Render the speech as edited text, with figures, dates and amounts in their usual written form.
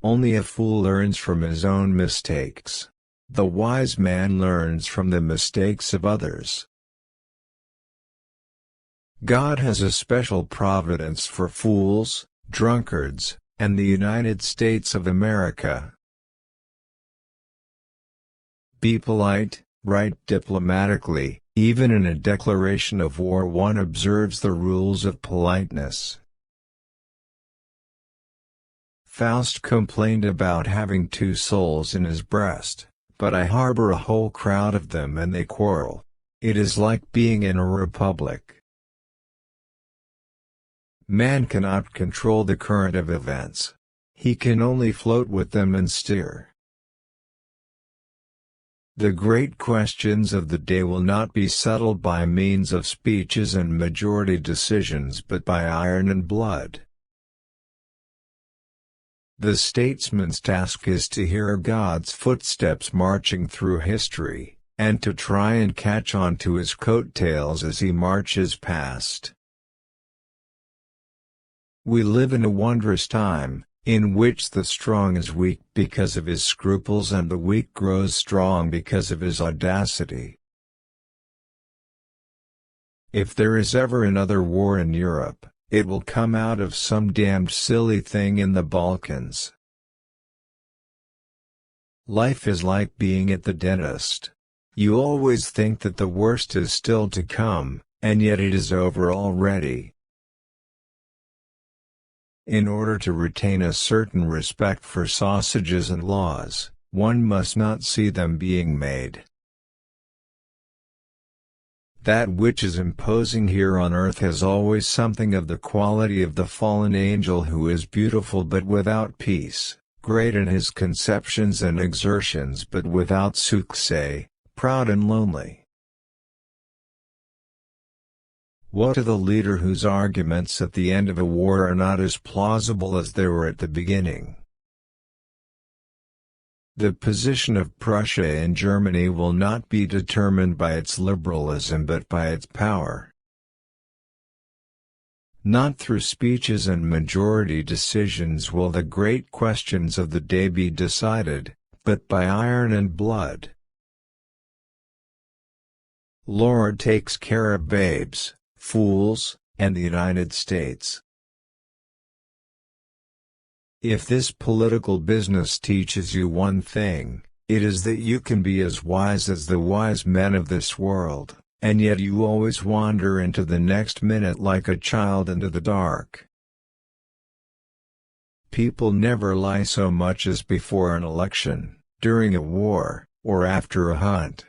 Only a fool learns from his own mistakes. The wise man learns from the mistakes of others. God has a special providence for fools, drunkards, and the United States of America. Be polite, write diplomatically. Even in a declaration of war one observes the rules of politeness. Faust complained about having two souls in his breast, but I harbor a whole crowd of them and they quarrel. It is like being in a republic. Man cannot control the current of events. He can only float with them and steer. The great questions of the day will not be settled by means of speeches and majority decisions but by iron and blood. The statesman's task is to hear God's footsteps marching through history, and to try and catch on to his coattails as he marches past. We live in a wondrous time, in which the strong is weak because of his scruples and the weak grows strong because of his audacity. If there is ever another war in Europe, it will come out of some damned silly thing in the Balkans. Life is like being at the dentist. You always think that the worst is still to come, and yet it is over already. In order to retain a certain respect for sausages and laws, one must not see them being made. That which is imposing here on earth has always something of the quality of the fallen angel who is beautiful but without peace, great in his conceptions and exertions but without success, proud and lonely. Woe to the leader whose arguments at the end of a war are not as plausible as they were at the beginning. The position of Prussia in Germany will not be determined by its liberalism but by its power. Not through speeches and majority decisions will the great questions of the day be decided, but by iron and blood. Lord takes care of babes, fools, and the United States. If this political business teaches you one thing, it is that you can be as wise as the wise men of this world, and yet you always wander into the next minute like a child into the dark. People never lie so much as before an election, during a war, or after a hunt.